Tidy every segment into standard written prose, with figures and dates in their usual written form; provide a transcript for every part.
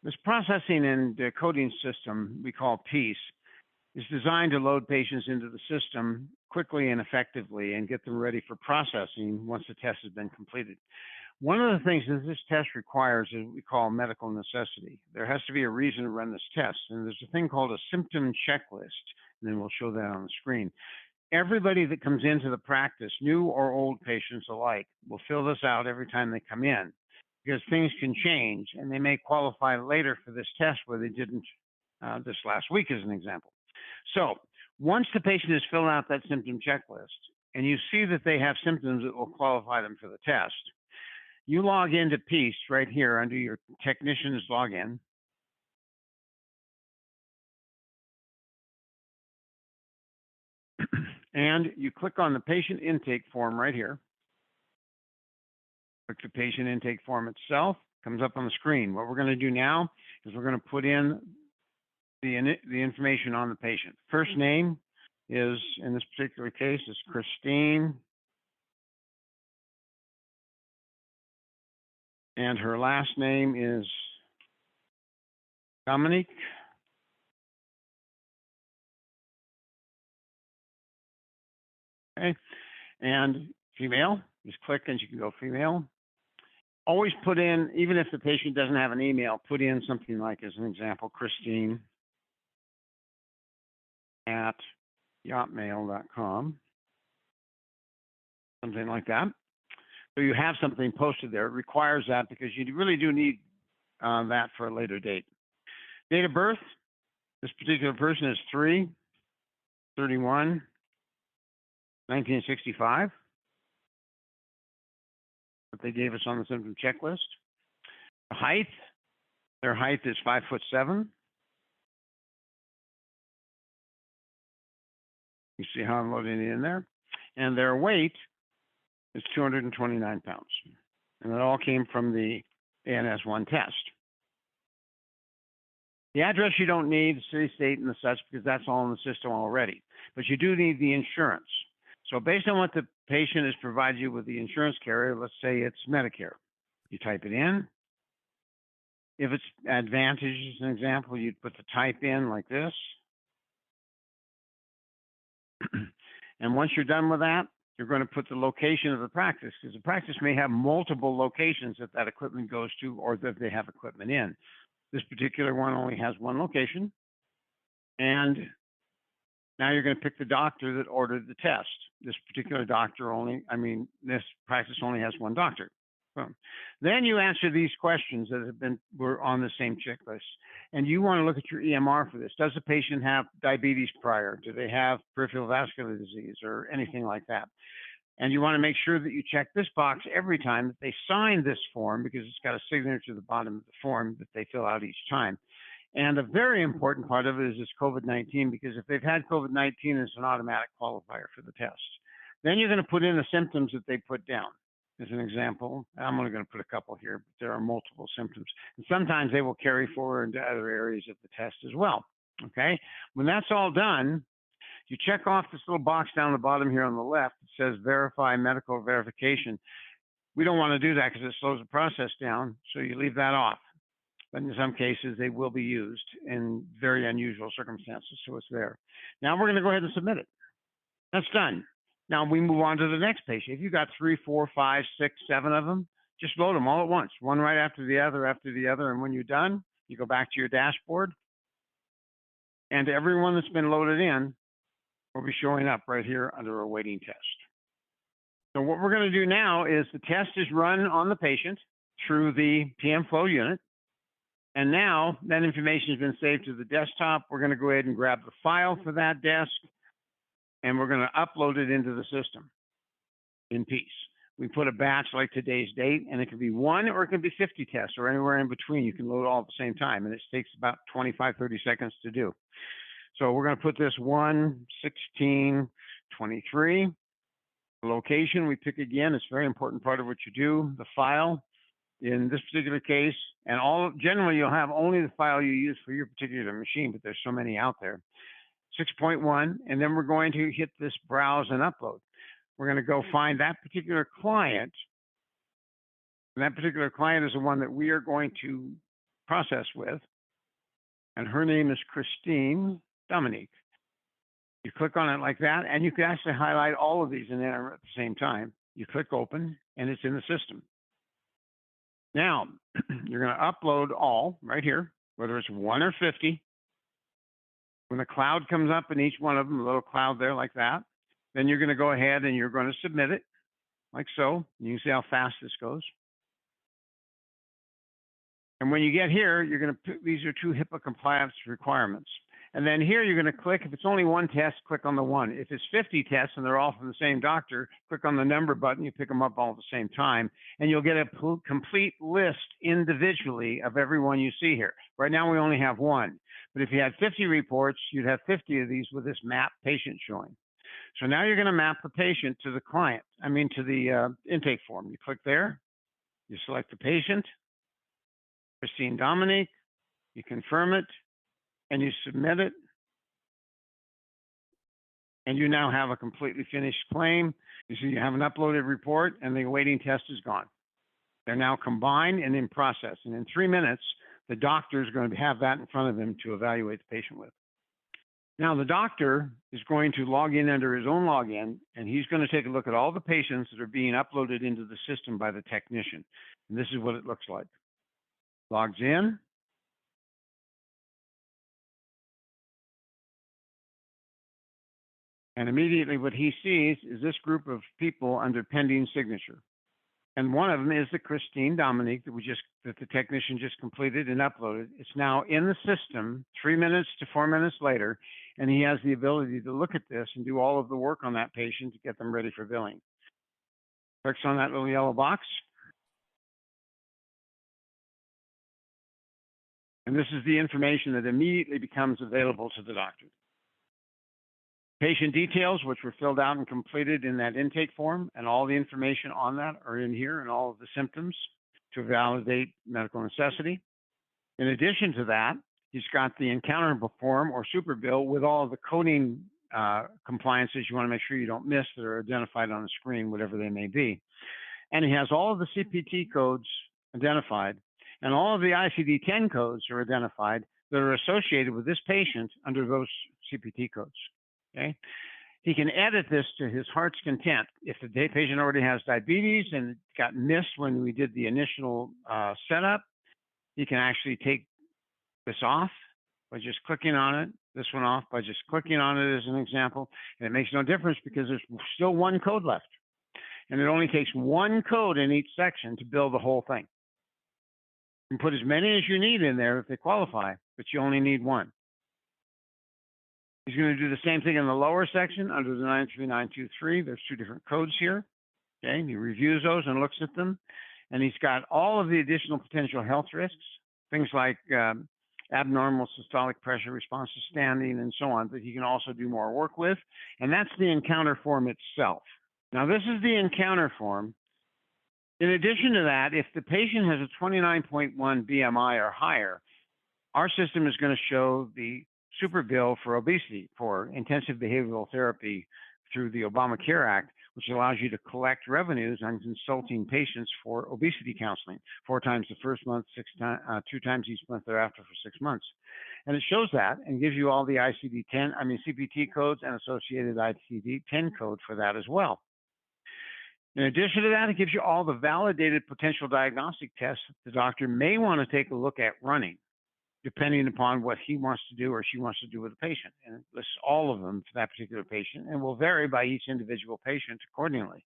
This processing and coding system we call PEACE is designed to load patients into the system quickly and effectively and get them ready for processing once the test has been completed. One of the things that this test requires is what we call medical necessity. There has to be a reason to run this test, and there's a thing called a symptom checklist, and then we'll show that on the screen. Everybody that comes into the practice, new or old patients alike, will fill this out every time they come in, because things can change, and they may qualify later for this test where they didn't this last week, as an example. So once the patient has filled out that symptom checklist, and you see that they have symptoms that will qualify them for the test, you log into PEACE right here under your technician's login. And you click on the patient intake form right here. Click the patient intake form itself, comes up on the screen. What we're going to do now is we're going to put in the information on the patient. First name is, in this particular case, is Christine. And her last name is Dominique. Okay, and female, just click and you can go female. Always put in, even if the patient doesn't have an email, put in something like, as an example, Christine@yotmail.com, something like that. So you have something posted there. It requires that because you really do need that for a later date. Date of birth, this particular person is 3/31/1965. What they gave us on the symptom checklist. The height, their height is 5'7". You see how I'm loading it in there. And their weight is 229 pounds. And it all came from the ANS1 test. The address you don't need, the city, state, and the such, because that's all in the system already. But you do need the insurance. So based on what the patient has provided you with the insurance carrier, let's say it's Medicare. You type it in. If it's Advantage, as an example, you'd put the type in like this. And once you're done with that, you're going to put the location of the practice, because the practice may have multiple locations that that equipment goes to or that they have equipment in. This particular one only has one location. And now you're going to pick the doctor that ordered the test. This particular doctor this practice only has one doctor. Boom. Then you answer these questions that were on the same checklist. And you want to look at your EMR for this. Does the patient have diabetes prior? Do they have peripheral vascular disease or anything like that? And you want to make sure that you check this box every time that they sign this form, because it's got a signature at the bottom of the form that they fill out each time. And a very important part of it is this COVID-19, because if they've had COVID-19, it's an automatic qualifier for the test. Then you're going to put in the symptoms that they put down. As an example, I'm only going to put a couple here, but there are multiple symptoms. And sometimes they will carry forward into other areas of the test as well. Okay? When that's all done, you check off this little box down the bottom here on the left. It says verify medical verification. We don't want to do that because it slows the process down, so you leave that off. But in some cases, they will be used in very unusual circumstances, so it's there. Now we're going to go ahead and submit it. That's done. Now we move on to the next patient. If you've got 3, 4, 5, 6, 7 of them, just load them all at once, one right after the other, and when you're done, you go back to your dashboard, and everyone that's been loaded in will be showing up right here under awaiting test. So what we're going to do now is the test is run on the patient through the PM Flow unit. And now that information has been saved to the desktop. We're going to go ahead and grab the file for that desk, and we're going to upload it into the system in PEACE. We put a batch like today's date, and it can be 1 or it can be 50 tests or anywhere in between. You can load all at the same time, and it takes about 25, 30 seconds to do. So we're going to put this 1/16/23. The location we pick again. It's a very important part of what you do. The file. In this particular case, and generally you'll have only the file you use for your particular machine, but there's so many out there. 6.1, and then we're going to hit this browse and upload. We're going to go find that particular client, and that particular client is the one that we are going to process with, and her name is Christine Dominique. You click on it like that, and you can actually highlight all of these in there at the same time. You click open, and it's in the system. Now, you're going to upload all right here, whether it's 1 or 50. When the cloud comes up in each one of them, a little cloud there like that, then you're going to go ahead and you're going to submit it like so. You can see how fast this goes. And when you get here, you're going to put, these are 2 HIPAA compliance requirements. And then here you're going to click, if it's only 1 test, click on the 1. If it's 50 tests and they're all from the same doctor, click on the number button, you pick them up all at the same time, and you'll get a complete list individually of everyone you see here. Right now we only have 1, but if you had 50 reports, you'd have 50 of these with this map patient showing. So now you're going to map the patient to the client, to the intake form. You click there, you select the patient, Christine Dominique, you confirm it, and you submit it, and you now have a completely finished claim. You see you have an uploaded report, and the awaiting test is gone. They're now combined and in process, and in 3 minutes, the doctor is going to have that in front of him to evaluate the patient with. Now, the doctor is going to log in under his own login, and he's going to take a look at all the patients that are being uploaded into the system by the technician. And this is what it looks like. Logs in. And immediately what he sees is this group of people under pending signature. And one of them is the Christine Dominique that the technician just completed and uploaded. It's now in the system 3 minutes to 4 minutes later, and he has the ability to look at this and do all of the work on that patient to get them ready for billing. Clicks on that little yellow box. And this is the information that immediately becomes available to the doctor. Patient details, which were filled out and completed in that intake form, and all the information on that are in here, and all of the symptoms to validate medical necessity. In addition to that, he's got the encounter form or super bill with all of the coding compliances you want to make sure you don't miss that are identified on the screen, whatever they may be. And he has all of the CPT codes identified, and all of the ICD-10 codes are identified that are associated with this patient under those CPT codes. Okay, he can edit this to his heart's content. If the patient already has diabetes and it got missed when we did the initial setup, he can actually take this off by just clicking on it, this one off by just clicking on it as an example. And it makes no difference because there's still 1 code left. And it only takes 1 code in each section to build the whole thing. You can put as many as you need in there if they qualify, but you only need 1. He's going to do the same thing in the lower section under the 93923. There's 2 different codes here. Okay, he reviews those and looks at them. And he's got all of the additional potential health risks, things like abnormal systolic pressure response to standing and so on, that he can also do more work with. And that's the encounter form itself. Now, this is the encounter form. In addition to that, if the patient has a 29.1 BMI or higher, our system is going to show the super bill for obesity, for intensive behavioral therapy through the Obamacare Act, which allows you to collect revenues on consulting patients for obesity counseling, 4 times the first month, 2 times each month thereafter for 6 months. And it shows that and gives you all the CPT codes and associated ICD-10 code for that as well. In addition to that, it gives you all the validated potential diagnostic tests the doctor may want to take a look at running, depending upon what he wants to do or she wants to do with the patient. And it lists all of them for that particular patient and will vary by each individual patient accordingly.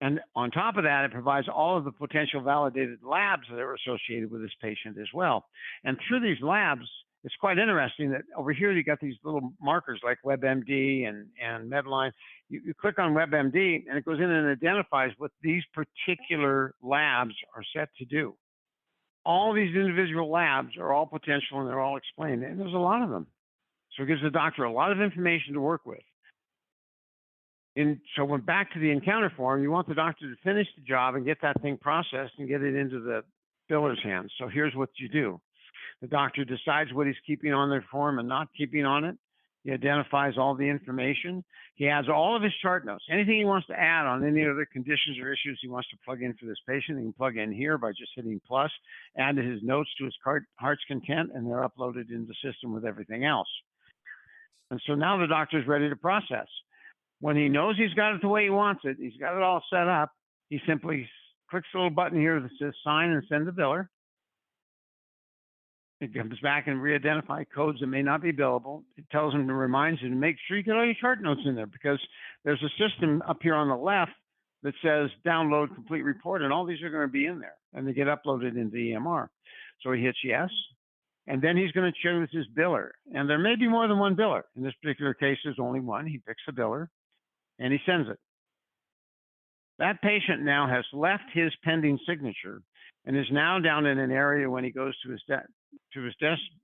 And on top of that, it provides all of the potential validated labs that are associated with this patient as well. And through these labs, it's quite interesting that over here you got these little markers like WebMD and Medline. You click on WebMD and it goes in and identifies what these particular labs are set to do. All these individual labs are all potential and they're all explained, and there's a lot of them. So it gives the doctor a lot of information to work with. So when back to the encounter form, you want the doctor to finish the job and get that thing processed and get it into the biller's hands. So here's what you do. The doctor decides what he's keeping on their form and not keeping on it. He identifies all the information. He adds all of his chart notes. Anything he wants to add on any other conditions or issues he wants to plug in for this patient, he can plug in here by just hitting plus, add his notes to his heart's content, and they're uploaded into the system with everything else. And so now the doctor's ready to process. When he knows he's got it the way he wants it, he's got it all set up, he simply clicks the little button here that says sign and send to biller. It comes back and re-identify codes that may not be billable. It tells him to remind you to make sure you get all your chart notes in there, because there's a system up here on the left that says download complete report, and all these are going to be in there, and they get uploaded into the EMR. So he hits yes, and then he's going to choose his biller. And there may be more than one biller. In this particular case, there's only one. He picks a biller, and he sends it. That patient now has left his pending signature and is now down in an area when he goes to his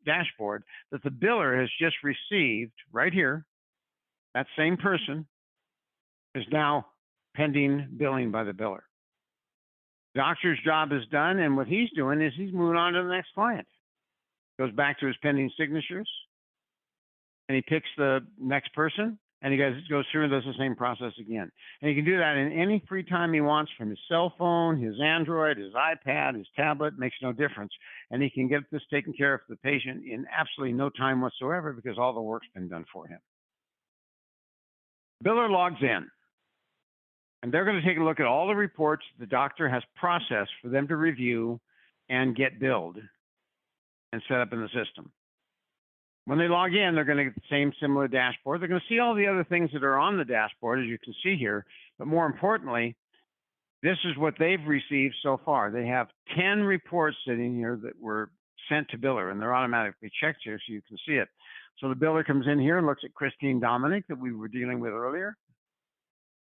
dashboard that the biller has just received right here. That same person is now pending billing by the biller. Doctor's job is done, and what he's doing is he's moving on to the next client. Goes back to his pending signatures, and he picks the next person, and he goes through and does the same process again. And he can do that in any free time he wants from his cell phone, his Android, his iPad, his tablet, makes no difference. And he can get this taken care of for the patient in absolutely no time whatsoever, because all the work's been done for him. Biller logs in, and they're going to take a look at all the reports the doctor has processed for them to review and get billed and set up in the system. When they log in, they're going to get the same similar dashboard. They're going to see all the other things that are on the dashboard, as you can see here. But more importantly, this is what they've received so far. They have 10 reports sitting here that were sent to biller, and they're automatically checked here so you can see it. So the biller comes in here and looks at Christine Dominic that we were dealing with earlier.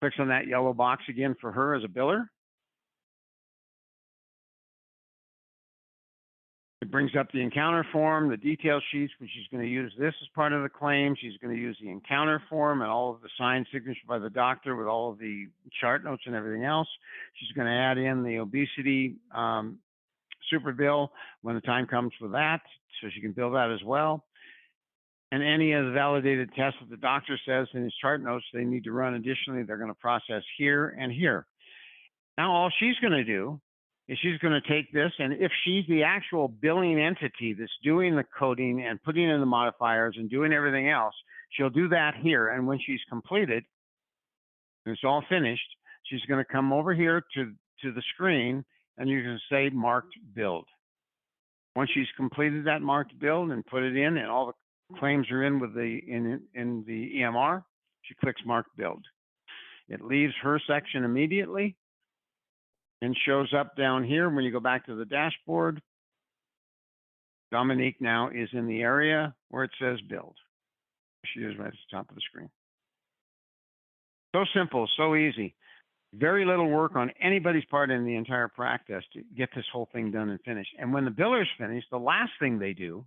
Clicks on that yellow box again for her as a biller. It brings up the encounter form, the detail sheets, which she's going to use this as part of the claim. She's going to use the encounter form and all of the signed signature by the doctor with all of the chart notes and everything else. She's going to add in the obesity super bill when the time comes for that, so she can bill that as well. And any of the validated tests that the doctor says in his chart notes they need to run additionally, they're going to process here and here. Now all she's going to do is she's going to take this, and if she's the actual billing entity that's doing the coding and putting in the modifiers and doing everything else, she'll do that here. And when she's completed, and it's all finished, she's going to come over here to the screen, and you can say marked billed. Once she's completed that marked build and put it in, and all the claims are in with in the EMR, she clicks mark build. It leaves her section immediately and shows up down here. When you go back to the dashboard, Dominique now is in the area where it says build. She is right at the top of the screen. So simple, so easy. Very little work on anybody's part in the entire practice to get this whole thing done and finished. And when the biller's finished, the last thing they do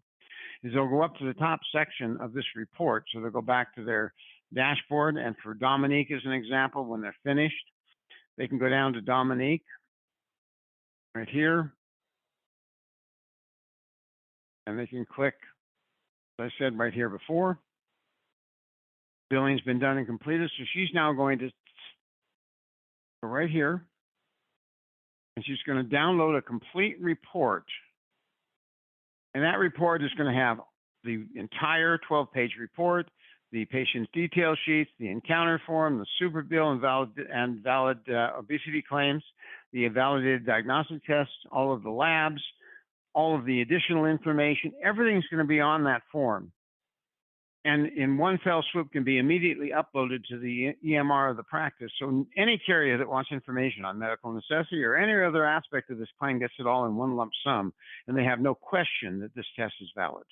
is they'll go up to the top section of this report. So they'll go back to their dashboard. And for Dominique, as an example, when they're finished, they can go down to Dominique right here. And they can click, as I said right here before, billing's been done and completed. So she's now going to go right here, and she's going to download a complete report. And that report is going to have the entire 12-page report, the patient's detail sheets, the encounter form, the super bill and valid obesity claims, the validated diagnostic tests, all of the labs, all of the additional information. Everything's going to be on that form. And in one fell swoop can be immediately uploaded to the EMR of the practice. So any carrier that wants information on medical necessity or any other aspect of this claim gets it all in one lump sum, and they have no question that this test is valid.